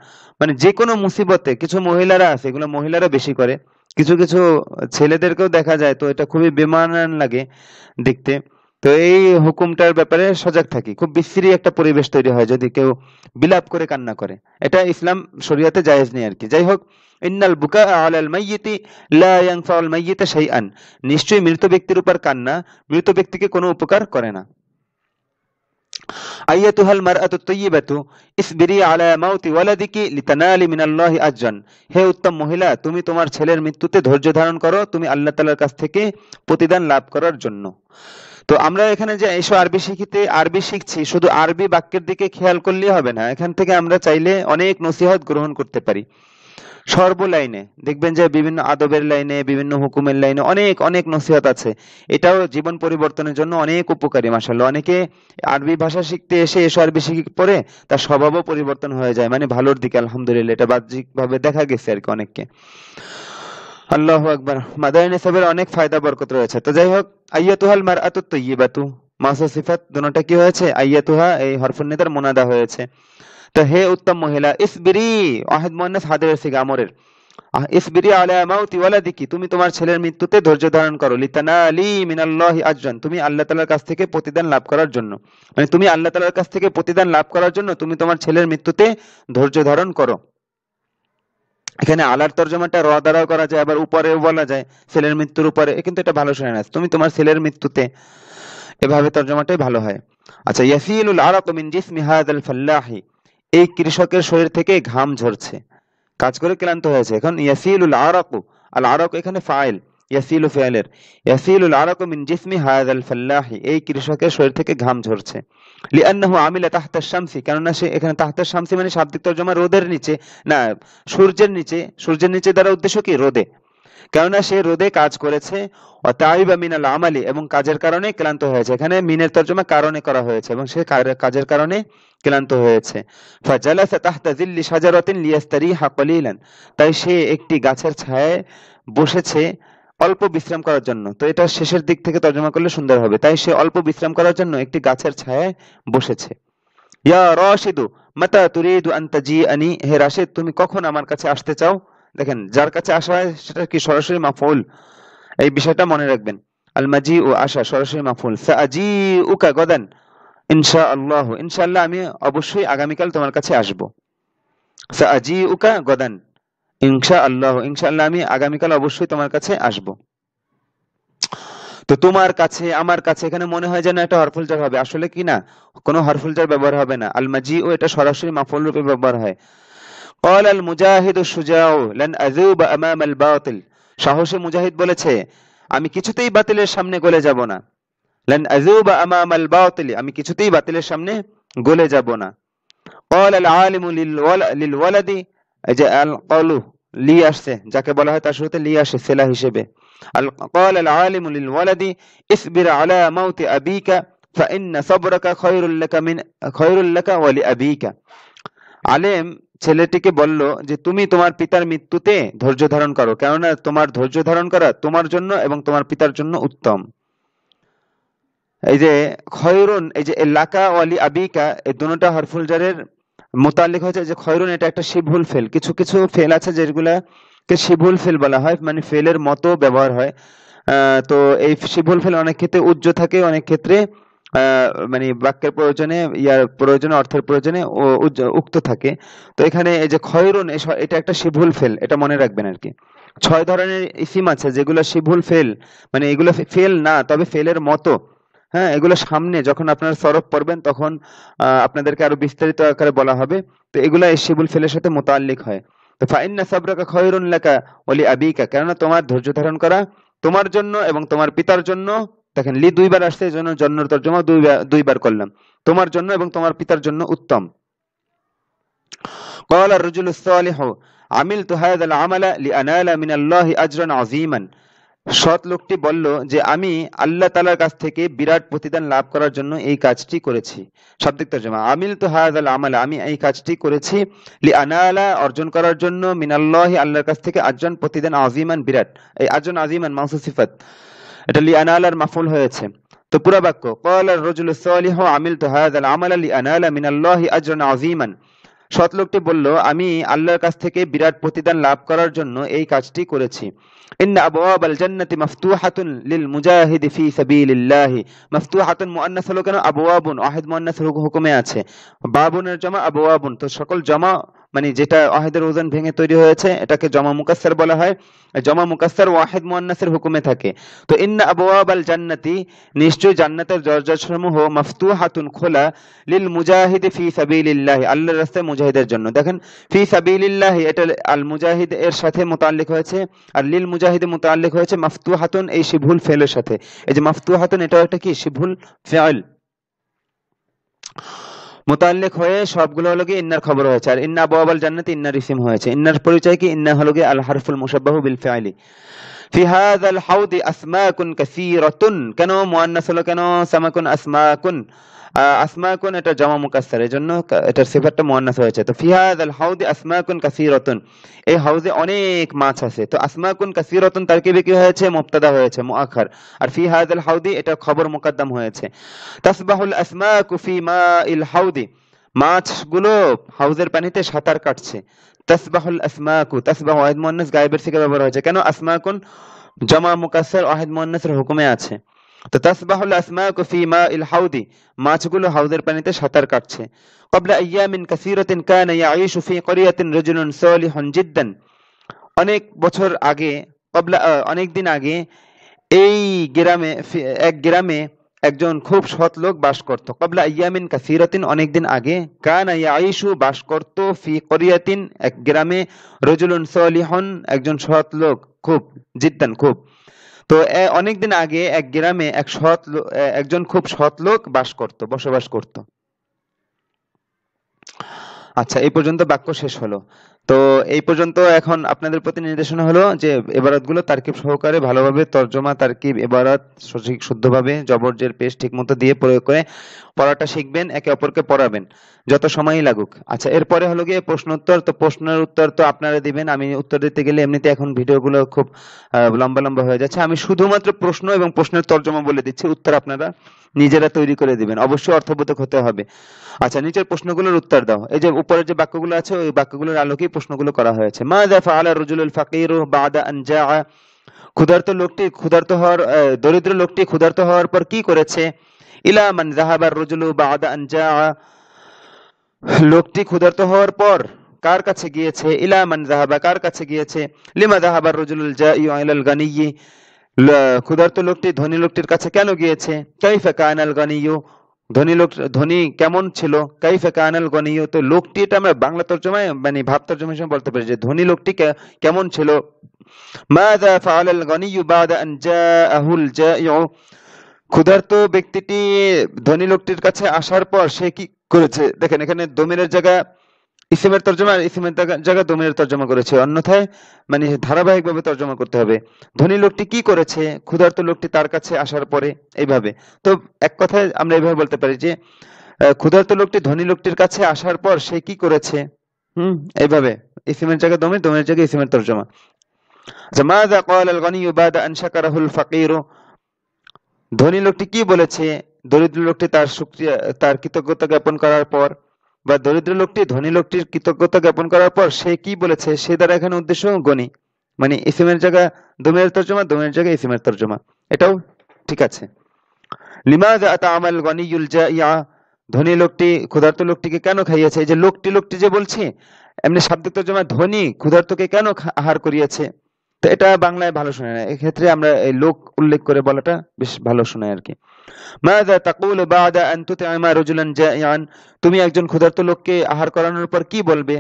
মানে যে কোনো মুসিবতে, কিছু মহিলারা আছে, এগুলো মহিলারা বেশি করে, কিছু কিছু ছেলেদেরকেও দেখা যায়, তো এটা খুবই বেমানান লাগে দেখতে। তো এই হুকুমটার ব্যাপারে সজাগ থাকি, খুব বিশ্রী একটা পরিবেশ তৈরি হয় যদি কেউ বিলাপ করে কান্না করে, এটা ইসলাম শরিয়াতে জায়েজ নেই আর কি। যাই হোক, ইন্নাল বুকা আলাল মাইয়িতি লা ইয়ানফাউল মাইয়িতা শাইআন, নিশ্চয়ই মৃত ব্যক্তির উপর কান্না মৃত ব্যক্তিকে কোনো উপকার করে না। আইয়াতুহাল মারআতু তাইয়্যিবাতু ইসবিরি আলা মাউতি ওয়ালাদিকি লিতানালি মিনাল্লাহি আজরান, হে উত্তম মহিলা, তুমি তোমার ছেলের মৃত্যুতে ধৈর্য ধারণ করো, তুমি আল্লাহ তাআলার কাছ থেকে প্রতিদান লাভ করার জন্য। তো আমরা এখানে যে এসব আরবি শিখছি, শুধু আরবি বাক্যের দিকে খেয়াল করলেই হবে না, এখান থেকে আমরা চাইলে অনেক নসিহত গ্রহণ করতে পারি। সর্ব লাইনে দেখবেন যে বিভিন্ন আদবের লাইনে, বিভিন্ন হুকুমের লাইনে অনেক অনেক নসিহত আছে। এটাও জীবন পরিবর্তনের জন্য অনেক উপকারী। মাশাআল্লাহ, অনেকে আরবি ভাষা শিখতে এসে এসব আরবি শিখে পরে তার স্বভাবও পরিবর্তন হয়ে যায়, মানে ভালোর দিকে, আলহামদুলিল্লাহ, এটা বাহ্যিক ভাবে দেখা গেছে আর কি অনেককে। আল্লাহু আকবার। মাদানী সাবের অনেক ফায়দা বরকত রয়েছে। তো যাই হোক, আইয়াতুহাল মারআতু তাইয়্যিবাতু, মাউসুফ সিফাত দুটোটা কি হয়েছে? আইয়াতুহা এই হরফুন নিদার মুনাদা হয়েছে। তো হে উত্তম মহিলা, ইসবিরি, ওয়াহিদ মুয়ান্নাস হাদিরের সিগা আমরের, ইসবিরি আলা মাউতি ওয়ালাদিকি, তুমি তোমার ছেলের মৃত্যুতে ধৈর্য ধারণ করো, লিতানালি মিনাল্লাহি আজরান, তুমি আল্লাহ তাআলার কাছ থেকে প্রতিদান লাভ করার জন্য, মানে তুমি আল্লাহ তাআলার কাছ থেকে প্রতিদান লাভ করার জন্য তুমি তোমার ছেলের মৃত্যুতে ধৈর্য ধারণ করো। এখানে আলার তর্জমাটা র দ্বারাও করা যায়, আবার উপরেও বলা যায় ছেলের মৃত্যুর উপরে, কিন্তু এটা ভালো শোনা না, তুমি তোমার ছেলের মৃত্যুতে, এভাবে তর্জমাটাই ভালো হয়। আচ্ছা, ইয়াসিলুল আরাকু মিন জিসমি হাযাল ফাল্লাহি, এই কৃষকের শরীর থেকে ঘাম ঝরছে, কাজ করে ক্লান্ত হয়েছে। এখন ইয়াসিলুল আরাকু, আল আরাকু এখানে ফাইল, ইয়াসিলু ফিআলের, ইয়াসিলুল আরাকু মিন জিসমি হাযাল ফাল্লাহি, এই কৃষকের শরীর থেকে ঘাম ঝরছে। লিআন্নাহু আমিলা তাহতা শামসি, কেননা সে এখানে তাহতা শামসি মানে শাব্দিক তর্জমা রোদের নিচে, না সূর্যের নিচে, সূর্যের নিচে দ্বারা উদ্দেশ্য কি রোদে, কেননা সে রোদে কাজ করেছে, অতাইবা মিনাল আমালি, এবং কাজের কারণে ক্লান্ত হয়েছে, এখানে মিনের তর্জমা কারণে করা হয়েছে, এবং সে কাজের কারণে ক্লান্ত হয়েছে। ফাজালাসা তাহতা জিল্লি শাজারাতিন লিয়াস্তারিহা কলিলান, তাই সে একটি গাছের ছায়ায় বসেছে অল্প বিশ্রাম করার জন্য। তো এটা শেষের দিক থেকে তর্জমা করলে সুন্দর হবে, তাই সে অল্প বিশ্রাম করার জন্য একটি গাছের ছায়ায় বসেছে। ইয়া রাশিদু মাতা তুরিদু আন তাজিআনি, হে রাশিদ তুমি কখন আমার কাছে আসতে চাও। দেখেন যার কাছে আসা হয় সেটা কি সরাসরি মাফউল, এই বিষয়টা মনে রাখবেন। আল মাজি ও আসা সরাসরি মাফউল। সাআজিউকা গাদান ইনশাআল্লাহ, ইনশাআল্লাহ আমি অবশ্যই আগামীকাল তোমার কাছে আসব। সাআজিউকা গাদান ইনশাআল্লাহ, ইনশাআল্লাহ আমি আগামীকাল অবশ্যই তোমার কাছে আসব। তো তোমার কাছে, আমার কাছে, এখানে মনে হয় যেন একটা হরফুল জার হবে, আসলে কি না, কোনো হরফুল জার ব্যবহার হবে না। আল মাজি ও এটা সরাসরি মাফউল রূপে ব্যবহার হয়। قال المجاهد الشجاع لن أذوب أمام الباطل, সাহসী মুজাহিদ বলেছে আমি কিছুতেই বাতিলের সামনে গলে যাব না। লান আযুবা আমামাল বাতিল, আমি কিছুতেই বাতিলের সামনে গলে যাব না। قال العالم للولد, এই যে আল কলু লি আসছে, যাকে বলা হয় তার শুরুতে লি আসে সেলা হিসেবে। قال العالم للولد اصبر على موت أبيك فإن صبرك خير لك ولأبيك, আলেম ছেলেটিকে বলল যে তুমি তোমার পিতার মৃত্যুতে ধৈর্য ধারণ করো, কেননা তোমার ধৈর্য ধারণ করা তোমার জন্য এবং তোমার পিতার জন্য উত্তম। এই যে খয়রুন, এই যে লাকা ওয়ালি আবিকা, এই দুটোটা হরফুল জারের মুতাল্লিক হয়েছে। যে খয়রুন এটা একটা শিবহুল ফেল, কিছু কিছু ফেল আছে যেগুলাকে শিবহুল ফেল বলা হয়, মানে ফেলের মতো ব্যবহার হয়। তো এই শিবহুল ফেল অনেক ক্ষেত্রে উজ্জ থাকে, অনেক ক্ষেত্রে মানে বাক্যের প্রয়োজনে, ইয়ার প্রয়োজনে, অর্থের প্রয়োজনে উক্ত থাকে। তো এখানে এই যে খয়রুন, এটা একটা শিবহুল ফেল, এটা মনে রাখবেন আর কি। 6 ধরনের ইসিম আছে যেগুলো শিবহুল ফেল, মানে এগুলো ফেল না তবে ফেলের মতো। হ্যাঁ, এগুলো সামনে যখন আপনারা সরফ পড়বেন তখন আপনাদেরকে আরো বিস্তারিত আকারে বলা হবে। তো এগুলা এই শিবহুল ফেলের সাথে মুতাল্লিক হয়। তো ফাইন্না সাবরাকা খয়রুন লাকা ওয়ালি আবিকা, কেননা তোমার ধৈর্য ধারণ করা তোমার জন্য এবং তোমার পিতার জন্য। দেখেন লি দুইবার আসছে, এই জন্য জন্নর তর্জমা দুইবার করলাম, তোমার জন্য এবং তোমার পিতার জন্য উত্তম। قال الرجل الصالح عملت هذا العمل لأنال من الله أجرا عظيما, সৎ লোকটি বলল যে আমি আল্লাহ তাআলার কাছ থেকে বিরাট প্রতিদান লাভ করার জন্য এই কাজটি করেছি। শাব্দিক তর্জমা আমিলতু হাযাল আমাল, আমি এই কাজটি করেছি, লিআনালা অর্জন করার জন্য, মিনাল্লাহি আল্লাহর কাছ থেকে, আজরান প্রতিদান, আযীমান বিরাট, এই আজরান আযীমান মাউসুফ সিফাত, এটা লিআনালার মাফউল হয়েছে। তো পুরো বাক্য ক্বালা আর-রাজুলু সালিহু আমিলতু হাযাল আমালা লিআনালা মিনাল্লাহি আজরান আযীমান, সৎ লোকটি বলল আমি আল্লাহর কাছ থেকে বিরাট প্রতিদান লাভ করার জন্য এই কাজটি করেছি। ইন্না আবওয়াবাল জান্নাতি মাফতুহাতুন লিল মুজাহিদি ফি সাবিলিল্লাহি, মাফতুহাতুন মুআন্নাস হলো কেন, আবওয়াবুন ওয়াহিদ মুআন্নাস হুকুমে আছে, বাবুনের জমা আবওয়াবুন, তো সকল জমা মানে যেটা ওয়াহিদের ওজন ভেঙে তৈরি হয়েছে এটাকে জমা মুকাসসার বলা হয়, জমা মুকাসসার ওয়াহিদ মুআন্নাসের হুকুমে থাকে। তো ইন্না আবওয়াবাল জান্নাতি, নিশ্চয়ই জান্নাতের দরজাসমূহ, মাফতুহাতুন খোলা, লিল মুজাহিদি ফি সাবিলিল্লাহি, আল্লাহর রাস্তায় মুজাহিদের জন্য। দেখেন ফি সাবিলিল্লাহি এটা আল মুজাহিদ এর সাথে মুতাল্লিক হয়েছে, আর লিল মুজাহিদ মুতাল্লিক হয়েছে মাফতুহাতুন এই শিবহুল ফেলের সাথে। এই যে মাফতুহাতুন এটাও একটা কি শিবহুল ফেল, মুতাল্লিক হয়ে সবগুলো হলো গিয়ে ইন্নার খবর হয়েছে। আর ইন্না আবওয়াবাল জান্নাতি ইন্নার ইসম হয়েছে। ইন্নার পরিচয় কি, ইন্না হলো গিয়ে আল হারফুল মুশাব্বাহু বিল ফাইলি। ফি হাযাল হাউদি আসমাকুন কাসীরাতুন, কেন মুআন্নাস হলো, কেন সামাকুন আসমাকুন, আসমাকুন এটা জমা মুকাসসার, এজন্য এটার সিফাতটা মুআন্নাস হয়েছে। তো ফি হাযাল হাউদি আসমাকুন কাসীরাতুন, এই হাউজে অনেক মাছ আছে। তো আসমাকুন কাসীরাতুন তারকিবে কি হয়েছে, মুবতাদা হয়েছে মুআখার, আর ফি হাযাল হাউদি এটা খবর মুকদ্দম হয়েছে। তাসবাহুল আসমাকু ফি মাইল হাউদি, মাছগুলো হাউজের পানিতে সাঁতার কাটছে। তাসবাহুল আসমাকু, তাসবাহু ওয়াহিদ মুয়ান্নাস গায়েবের থেকে ব্যবহার হয়েছে। কেন? আসমাকুন জমা মুকাসসার ওয়াহিদ মুয়ান্নাসের হুকুমে আছে। তো তাসবাহুল আসমাকু ফি মাইল হাউদি, মাছগুলো হাউজের পানিতে সাঁতার কাটছে। ক্বাবলা আইয়ামিন কাসীরাতিন কানা ইয়াঈশু ফি ক্বরিয়াতিন রাজুলুন সালিহুন জিদ্দান, অনেক বছর আগে, অনেক দিন আগে এই গ্রামে এক গ্রামে একজন খুব সৎ লোক বাস করত। ক্বাবলা আইয়ামিন কাসীরাতিন, অনেকদিন আগে, কানা ইয়াঈশু বাস করত, ফি ক্বরিয়াতিন এক গ্রামে, রাজুলুন সালিহুন একজন সৎ লোক, খুব, জিদ্দান খুব। তো অনেকদিন আগে এক গ্রামে একজন খুব সৎ লোক বসবাস করত। আচ্ছা, এই পর্যন্ত বাক্য শেষ হলো। তো এই পর্যন্ত এখন আপনাদের প্রতি নির্দেশনা হলো যে এবারতগুলো তারকিব সহকারে ভালোভাবে তর্জমা, তারকিব, এবারত সঠিক শুদ্ধভাবে জবর জের পেশ ঠিক মতো দিয়ে প্রয়োগ করে পড়াটা শিখবেন, একে অপরকে পড়াবেন যত সময়ই লাগুক। আচ্ছা, এরপরে হলো গিয়ে প্রশ্নোত্তর। তো প্রশ্নের উত্তর তো আপনারা দিবেন, আমি উত্তর দিতে গেলে এমনিতে এখন ভিডিওগুলো খুব লম্বা লম্বা হয়ে যাচ্ছে। আমি শুধুমাত্র প্রশ্ন এবং প্রশ্নের তর্জমা বলে দিচ্ছি, উত্তর আপনারা নিজেরা তৈরি করে দিবেন, অবশ্যই অর্থবোধক হতে হবে। আচ্ছা, নিচের প্রশ্নগুলোর উত্তর দাও। এই যে উপরের যে বাক্যগুলো আছে ওই বাক্যগুলোর আলোকেই প্রশ্নগুলো করা হয়েছে। মাযা ফাআলা রাজুলুল ফাকিরু বা'দা আন জাআ, দরিদ্র লোকটি ক্ষুধার্ত হওয়ার পর কি করেছে? ইলা মান যাহাবা রাজুলু বা'দা আন জাআ, লোকটি ক্ষুধার্ত হওয়ার পর কার কাছে গিয়েছে? ইলা মান যাহাবা, কার কাছে গিয়েছে? লিমা যাহাবা রাজুলুল জাইউ ইলাল গানিয়্যি, ক্ষুধার্ত লোকটি ধনী লোকটির কাছে কেন গিয়েছে? কাইফা কানাল গানিয়্যু, ধনী কেমন ছিল? কাইফা কানাল গনিয়্যু, তো লোকটি, এটা আমরা বাংলা তর্জমায় মানে ভাব তর্জমা হিসেবে বলতে পারি যে ধনী লোকটি কেমন ছিল। মাযা ফাআলাল গনিয়্যু বা'দা আন জাআহুল জাইউ, ক্ষুধার্ত ব্যক্তিটি ধনী লোকটির কাছে আসার পর সে কি করেছে? দেখেন এখানে দমিরের জায়গা ইসমের তর্জমা আর ইসমের জায়গা দমিরের তর্জমা করেছে, অন্যথায় মানে ধারাবাহিকভাবে তর্জমা করতে হবে। ধনী লোকটি কি করেছে? ক্ষুধার্ত লোকটি তার কাছে আসার পরে, এইভাবে। তো এক কথায় আমরা এইভাবে বলতে পারি যে ক্ষুধার্ত লোকটি ধনী লোকটির কাছে আসার পর সে কি করেছে, এইভাবে ইসমের জায়গা দমির, দমিরের জায়গায় ইসমের তর্জমা। আচ্ছা, মাযা ক্বালাল গনিয়্যু বা'দা আন শাকারাহুল ফাকিরু, ধনী লোকটি কি বলেছে দরিদ্র লোকটি তার কৃতজ্ঞতা জ্ঞাপন করার পর, বা দরিদ্র লোকটি ধনী লোকটির কৃতজ্ঞতা জ্ঞাপন করার পর সে কি বলেছে, সে দ্বারা এখানে উদ্দেশ্য গনি, মানে ইসমের জায়গা দমিরের তর্জমা, দমিরের জায়গায় ইসমের তর্জমা, এটাও ঠিক আছে। লিমাযা আতা'আমাল গনিয়্যুল জাইআ, ধনী লোকটি ক্ষুধার্ত লোকটিকে কেন খাইয়েছে? এই যে লোকটি যে বলছে, এমনি শাব্দিক তর্জমা ধনী ক্ষুধার্তকে কেন আহার করিয়েছে, তো এটা বাংলায় ভালো শোনায় না, এক্ষেত্রে আমরা এই লোক উল্লেখ করে বলাটা বেশ ভালো শোনায় আর কি। মাযা তাকুলু বা'দা আন তুত'আমা রাজুলান জাইআন, তুমি একজন ক্ষুধার্ত লোককে আহার করানোর পর কি বলবে?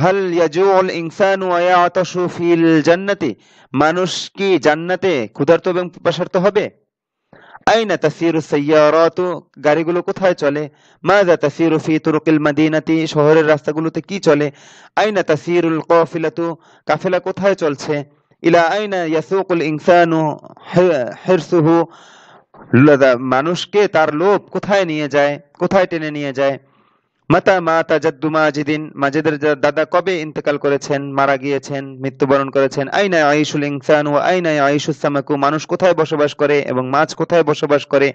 হাল ইয়াজুউল ইনসানু ওয়া ইয়াতাশু ফিল জান্নাতি, মানুষ কি জান্নাতে ক্ষুধার্ত এবং পিপাসার্ত হবে? আইনা তাসিরু সাইয়ারাতু, গাড়িগুলো কোথায় চলে? মাযা তাসিরু ফি তুরুকিল মাদিনাতি, শহরের রাস্তাগুলোতে কি চলে? আইনা তাসিরুল কাফিলাতু, কাফেলা কোথায় চলছে? ইলা আইনা ইয়াসুকুল ইনসানু হিরসুহু, মানুষকে তার লোভ কোথায় নিয়ে যায়, কোথায় টেনে নিয়ে যায়? মাতা মাতা জাদ্দু মাজিদিন, মাজিদের দাদা কবে ইন্তেকাল করেছেন, মারা গিয়েছেন, মৃত্যুবরণ করেছেন। আইনা আইশুল ইনসান ওয়া আইনা আইশুস সামাকু, মানুষ কোথায় বসবাস করে এবং মাছ কোথায় বসবাস করে?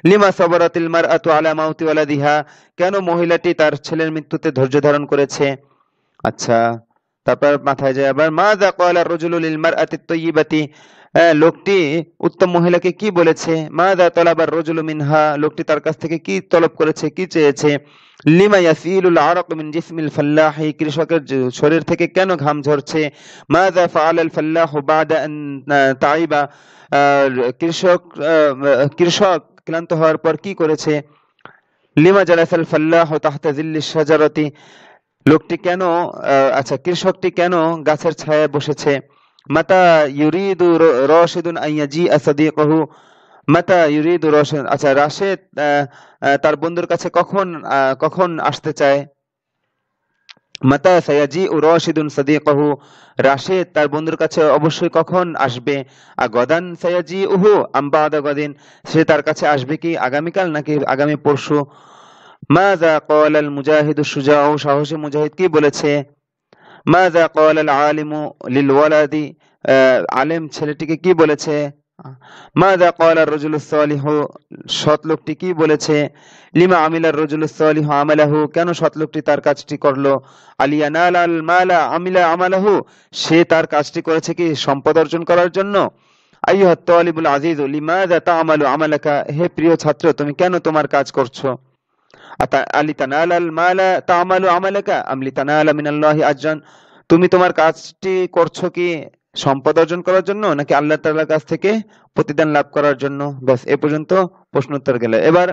লিমা সাবারাতিল মারআতু আলা মাউতি ওয়ালাদিহা, কেন মহিলাটি তার ছেলের মৃত্যুতে ধৈর্য ধারণ করেছে? আচ্ছা, তারপর মাথায় যায় আবার মাযা ক্বালা রাজুলু লিল মারআতিত তাইয়্যিবাতি, লোকটি উত্তম মহিলাকে কি বলেছে? মাযা তালাবার রাজুলু মিনহা, লোকটি তার কাছ থেকে কি তলব করেছে, কি চেয়েছে? লিমা ইয়াসিলুল আরাক মিন জিসমিল ফাল্লাহি, কৃষকের শরীর থেকে কেন ঘাম ঝরছে? মাযা ফাআলাল ফাল্লাহু বা'দা আন তাইবা, কৃষক ক্লান্ত হওয়ার পর কি করেছে? লিমা জালাসাল ফাল্লাহু তাহতা জিল্লিশ শাজারাতি, লোকটি কেন আচ্ছা কৃষকটি কেন গাছের ছায়ায় বসেছে? মাতা ইউরিদু রাশিদুন আন ইয়াজিআ সাদিকুহু, মাতা ইউরিদু রাশিদ, আচ্ছা রাশেদ তার বন্ধুর কাছে কখন আসতে চায়? মাতা সায়াজিউ রাশিদুন সাদিকুহু, রাশেদ তার বন্ধুর কাছে অবশ্যই কখন আসবে? গদান সায়াজিউহু আম বা'দা গাদিন, সে তার কাছে আসবে কি আগামীকাল নাকি আগামী পরশু? মাযা ক্বালাল মুজাহিদুশ শুজাউ, সাহসী মুজাহিদ কি বলেছে? মাযা ক্বালাল আলিমু লিল ওয়ালাদি, আলেম ছেলেটিকে কি বলেছে? মাযা ক্বালা আর-রাজুলুস সালিহু, সৎ লোকটি কি বলেছে? লিমা আমিলা আর-রাজুলুস সালিহু আমালাহু, কেন সৎ লোকটি তার কাজটি করলো? আলিয়ানালাল মালা আমিলা আমালাহু, সে তার কাজটি করেছে কি সম্পদ অর্জন করার জন্য? আইয়ুহাত তালিবুল আজিজু লিমাযা তা'মালু আমালাকা, হে প্রিয় ছাত্র তুমি কেন তোমার কাজ করছো? আলিতানালাল মালা তা'মালু আমালাকা আম লিতানালা মিনাল্লাহি আজরান, তুমি তোমার কাজটি করছো কি সম্পদ অর্জন করার জন্য নাকি আল্লাহ তাআলার কাছ থেকে প্রতিদান লাভ করার জন্য? ব্যাস এ পর্যন্ত প্রশ্ন উত্তর গেল। এবার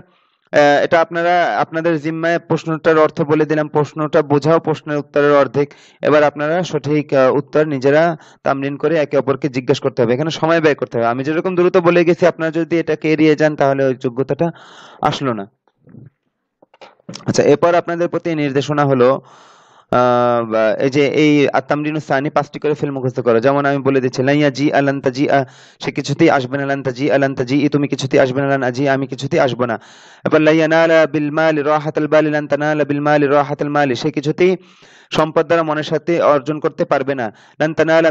এটা আপনারা আপনাদের জিম্মায় প্রশ্নটার অর্থ বলে দিলাম, প্রশ্নটা বোঝাও প্রশ্নের উত্তরের অর্ধেক। এবার আপনারা সঠিক উত্তর নিজেরা তামরিন করে একে অপরকে জিজ্ঞেস করতে হবে, এখানে সময় ব্যয় করতে হবে। আমি যেরকম দ্রুত বলে গেছি আপনারা যদি এটাকে এড়িয়ে যান তাহলে ওই যোগ্যতাটা আসলো না। আচ্ছা, এরপর আপনাদের প্রতি নির্দেশনা হলো এই যে এই আত-তামরিনুস সানি ৫টি করে ফেল মুখস্থ করো। যেমন আমি বলে দিচ্ছি, লা ইয়াজি আলান তাজিআ, সে কিছুতেই আসবে না। লান তাজি আলান তাজি, তুমি কিছুতেই আসবে না। লান আজি, আমি কিছুতেই আসবো না। এবার লা ইয়ানালা বিল মালি রাহাতাল বালি, লান তানালা বিল মালি রাহাতাল মালি, সে কিছুতেই সম্পদ দ্বারা মনের সাথে অর্জন করতে পারবে না। লান তানালা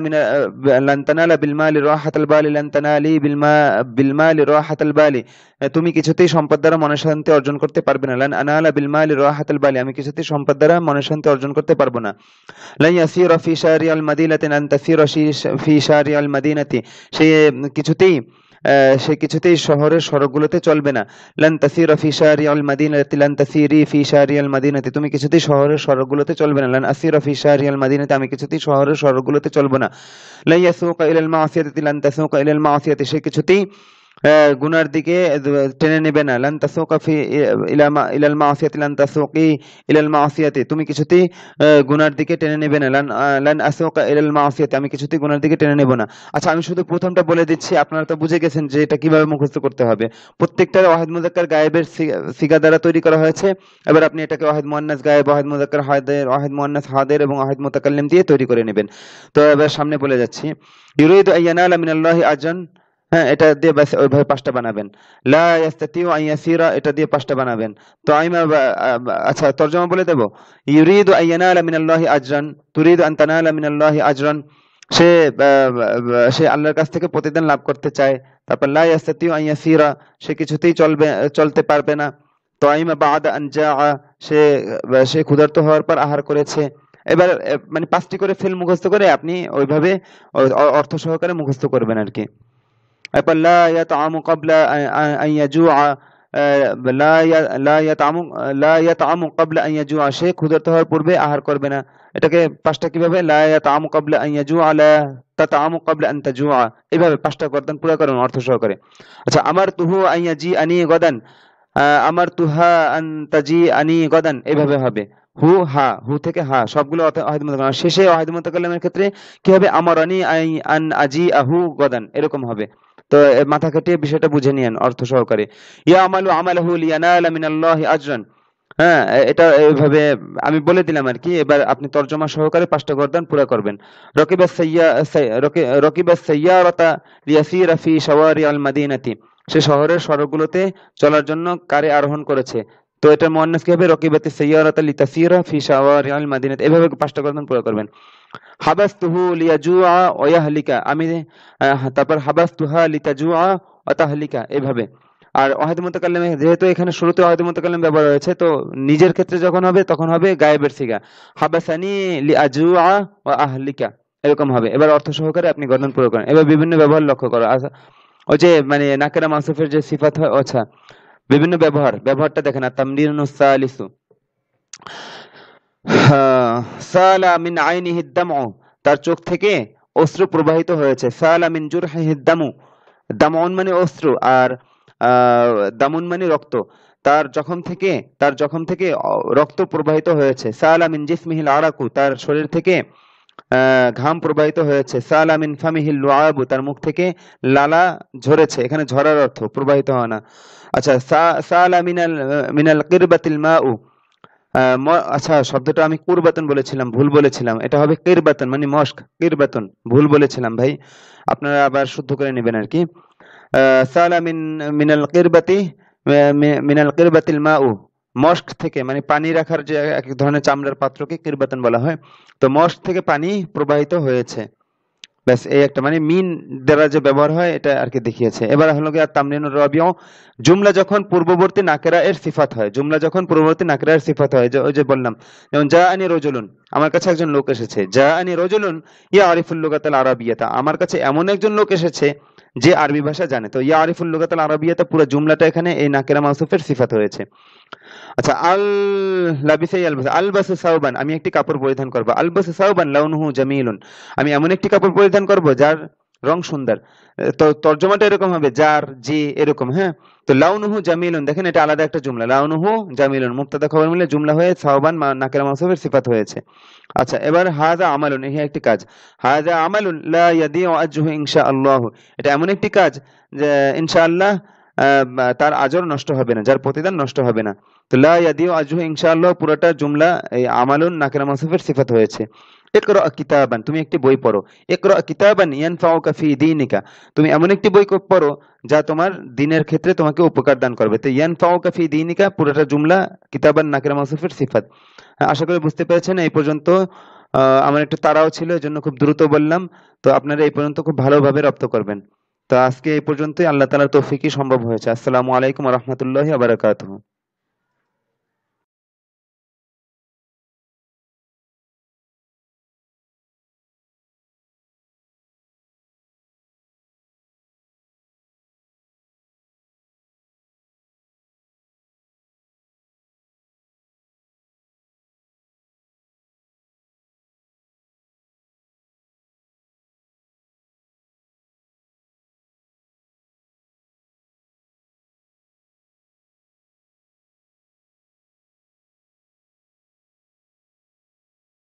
বিল মালি রাহাতাল বালি, লান তানালি বিল মালি রাহাতাল বালি, তুমি কিছুতেই সম্পদ দ্বারা মনের শান্তি অর্জন করতে পারবে না। লান আনালা বিল মালি রাহাতাল বালি, আমি কিছুতেই সম্পদ দ্বারা মনের শান্তি অর্জন করতে পারবো না। লান ইয়াসিরা ফি শারিআল মাদিনাতি লান তাসিরা ফি শারিআল মাদিনাতি, সে কিছুতেই সে কিছুতেই শহরের সড়কগুলোতে চলবে না। লান তাসিরা ফি শারিআল মাদিনাতি লান তাসিরি ফি শারিআল মাদিনাতি, তুমি কিছুতেই শহরের সড়কগুলোতে চলবে না। লান আসিরা ফি শারিআল মাদিনাতি, আমি কিছুতেই শহরের সড়কগুলোতে চলবো না। লা ইয়াসুকা ইলাল মাসিয়াতি লান তাসুকা ইলাল মাসিয়াতি, সে কিছুতেই গুনার দিকে টেনে নেবে না। লান তাসুকা ফি ইলাল মাসিয়াতি লান তাসুকি ইলাল মাসিয়াতি, তুমি কিছুতেই গুনার দিকে টেনে নেবে না। লান আসুকা ইলাল মাসিয়াতি, আমি কিছুতেই গুনার দিকে টেনে নেব না। আচ্ছা, আমি শুধু প্রথমটা বলে দিচ্ছি, আপনারা তো বুঝে গেছেন যে এটা কিভাবে মুখস্থ করতে হবে। প্রত্যেকটা ওয়াহিদ মুযাক্কার গায়েবের সিগা দ্বারা তৈরি করা হয়েছে। এবার আপনি এটাকে ওয়াহিদ মুআন্নাস গায়েব, ওয়াহিদ মুযাক্কার হায়দের, ওয়াহিদ মুআন্নাস হাদের এবং ওয়াহিদ মুতাকাল্লিম দিয়ে তৈরি করে নেবেন। তো এবার সামনে বলে যাচ্ছি, ইউরিদু আইয়ানালা মিনাল্লাহি আজরান, হ্যাঁ এটা দিয়ে ব্যাস ওইভাবে ৫টা বানাবেন। লা ইয়াস্তাতিউ আন ইয়াসিরা, এটা দিয়ে ৫টা বানাবেন। তো আচ্ছা তরজমা বলে দেব। ইউরিদু আন ইয়ানালা মিনাল্লাহি আজরান, তুরিদু আন তানালা মিনাল্লাহি আজরান, সে সে আল্লাহর কাছ থেকে প্রতিদান লাভ করতে চায়। তারপর লা ইয়াস্তাতিউ আন ইয়াসিরা, সে কিছুতেই চলতে পারবে না। তাইমা বা'দা আন জাআ, সে সে ক্ষুধার্ত হওয়ার পর আহার করেছে। এবার মানে ৫টি করে ফেল মুখস্থ করে আপনি ওইভাবে অর্থ সহকারে মুখস্থ করবেন আর কি। এরপর লা ইয়াতআমু ক্বাবলা আন ইয়াজুআ, লা ইয়াতআমু ক্বাবলা আন ইয়াজুআ, সে ক্ষুধার্ত হওয়ার পূর্বে আহার করবে না। এটাকে ৫টা কিভাবে? লা ইয়াতআমু ক্বাবলা আন ইয়াজুআ, লা তাতআমু ক্বাবলা আন তাজুআ, এইভাবে ৫টা গর্দান পুরা করুন অর্থ সহকারে। আচ্ছা, আমারতুহু আন ইয়াজিআনি গাদান, আমারতুহা আন তাজিআনি গাদান, এইভাবে হবে। হু হা, হু থেকে হা, সবগুলো ওয়াহিদ মুতাকাল্লিম। শেষে ওয়াহিদ মুতাকাল্লিমের ক্ষেত্রে কি হবে? আমারানি আন আজিআহু গাদান, এরকম হবে। তো মাথা খাটিয়ে বিষয়টা বুঝে নিয়েন অর্থ সহকারে। ইয়ামালু আমালাহু লিয়ানালা মিনাল্লাহি আজরান, হ্যাঁ এটা এইভাবে আমি বলে দিলাম আর কি। এবার আপনি তরজমা সহকারে ৫টা গর্দান পুরা করবেন। রকিবাস সাইয়ারাতা লিয়াসিরা ফি শাওয়ারিআল মাদিনাতি, সে শহরের সড়কগুলোতে চলার জন্য কারে আরোহণ করেছে। তো এটা মুয়ান্নাস কি হবে? রকিবাতিস সাইয়ারাতা লিতাসিরা ফি শাওয়ারিআল মাদিনাতি, এভাবে ৫টা গর্দান পুরা করবেন। হাবাসতুহু লিয়াজুআ ওয়া ইয়াহলিকা, আমি তারপর হাবাসতুহা লিতাজুআ ওয়া তাহলিকা, এভাবে। আর ওয়াহিদ মুতাকাল্লিমে যেহেতু এখানে শুরুতে ওয়াহিদ মুতাকাল্লিম ব্যবহার হয়েছে, তো নিজের ক্ষেত্রে যখন হবে তখন হবে গায়েবের সিগা, হাবাসানি লিআজুআ ওয়া আহলিকা, এরকম হবে। এবার অর্থ সহকারে আপনি গর্দন পুরো করেন। এবার বিভিন্ন ব্যবহার লক্ষ্য করো। আচ্ছা, ওই যে মানে নাকেরা মাসুফের যে সিফাত হয়, আচ্ছা বিভিন্ন ব্যবহারটা দেখেন। আত-তামরিনুস সালিসু, সালা মিন আইনিহি দামউ, তার চোখ থেকে অশ্রু প্রবাহিত হয়েছে। সালা মিন জুরহিহি দামু, দামউন মানে অশ্রু, আর দামুন মানে রক্ত। তার জখম থেকে রক্ত প্রবাহিত হয়েছে। সালা মিন জিসমিহিল আরাকু, তার শরীর থেকে ঘাম প্রবাহিত হয়েছে। সালা মিন ফামিহিল লুআবু, তার মুখ থেকে লালা ঝরেছে। এখানে ঝরার অর্থ প্রবাহিত হওয়া না। আচ্ছা, সালা মিনাল কিরবাতিল মাউ, আচ্ছা শব্দটা আমি কুরবাতন বলেছিলাম, ভুল বলেছিলাম, এটা হবে কিরবাতন মানে মস্ক। কিরবাতন ভুল বলেছিলাম ভাই, আপনারা আবার শুদ্ধ করে নেবেন আর কি। সালা মিনাল কিরবাতিল মাউ, মস্ক থেকে মানে পানি রাখার যে এক ধরনের চামড়ার পাত্রকে কিরবাতন বলা হয়। তো মস্ক থেকে পানি প্রবাহিত হয়েছে, ব্যাস এই একটা মানে মিন দ্বারা যে ব্যবহার হয় এটা আর কি দেখিয়েছে। এবার হলো গিয়ে তামরিনুর রাবিউ, জুমলা যখন পূর্ববর্তী নাকেরা এর সিফাত হয়, জুমলা যখন পূর্ববর্তী নাকেরা এর সিফাত হয়, যে ওই যে বললাম, যেমন জাআনি রাজুলুন, আমার কাছে একজন লোক এসেছে, জাআনি রাজুলুন ইয়ারিফুল লুগাতাল আরাবিয়াতা, আমার কাছে এমন একজন লোক এসেছে যে আরবি ভাষা জানে। তো ইয়ারিফুল লুগাতাল আরাবিয়াতা পুরো জুমলাটা এখানে এই নাকেরা মাউসুফের সিফাত হয়েছে। আচ্ছা, আল লাবিসা ইয়ালবাসু, আলবাসু সাওবান, আমি একটি কাপড় পরিধান করব, আলবাসু সাওবান লাউনুহু জামিলুন, আমি এমন একটি কাপড় পরিধান করব যার রং সুন্দর। তো তর্জমাটা এরকম হবে যার, যে, এরকম, হ্যাঁ। তো লাউনুহু জামিলুন, দেখেন এটা আলাদা একটা জুমলা, লাউনুহু জামিলুন মুবতাদা খবর মিলে জুমলা হয়ে সাওবান নাকিরা মাউসুফের সিফাত হয়েছে। আচ্ছা, এবার হাযা আমালুন, এই একটি কাজ, হাযা আমালুন লা ইয়াদিউ আজরুহু ইনশাআল্লাহ, এটা এমন একটি কাজ যে ইনশাআল্লাহ তার আজর নষ্ট হবে না, যার প্রতিদান নষ্ট হবে না। তো লা ইয়াদিউ আজরুহু ইনশাআল্লাহ পুরোটা জুমলা এই আমালুন নাকিরা মাউসুফের সিফাত হয়েছে। ইকরা কিতাবান, তুমি একটি বই পড়ো, ইকরা কিতাবান ইয়ানফাউকা ফি দীনিকা, তুমি এমন একটি বই পড়ো যা তোমার দিনের ক্ষেত্রে তোমাকে উপকার দান করবে। তো ইয়ানফাউকা ফি দীনিকা পুরোটা জুমলা কিতাবান নাকিরা মাউসুফের সিফাত। আশা করি বুঝতে পেরেছেন। এই পর্যন্ত আমার একটু তাড়াও ছিল, এজন্য খুব দ্রুত বললাম। তো আপনারা এই পর্যন্ত খুব ভালোভাবে রপ্ত করবেন। তো আজকে এই পর্যন্তই, আল্লাহ তাআলার তৌফিকই সম্ভব হয়েছে। আসসালামু আলাইকুম ওয়া রাহমাতুল্লাহি ওয়া বারাকাতুহু।